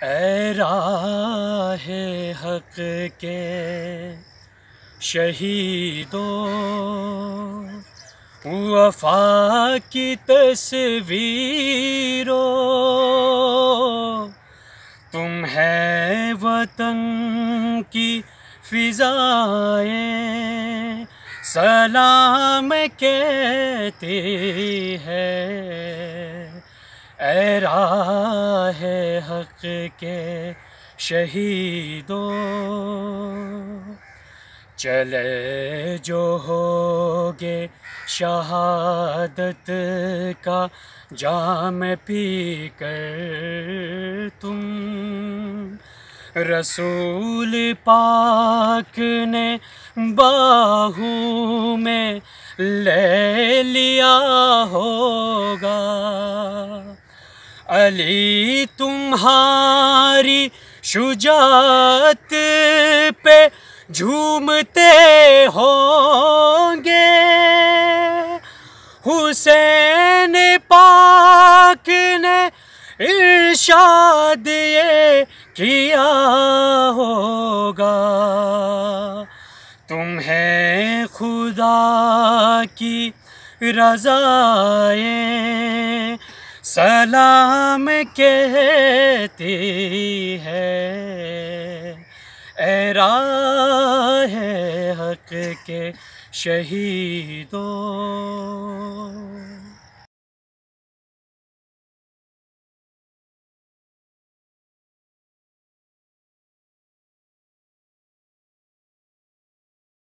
ऐ राहे हक के शहीदों, वफा की तस्वीरों, तुम है वतन की फिजाएं सलाम कहती है। ऐ राहे हक के शहीदों, चले जो होगे शहादत का जाम पी कर तुम, रसूल पाक ने बाहों में ले लिया होगा। अली तुम्हारी शुजाअत पे झूमते होंगे, हुसैन पाक ने इरशाद ये किया होगा। तुम्हें खुदा की रज़ाएं सलाम कहती है। ऐ राहे हक के शहीदों।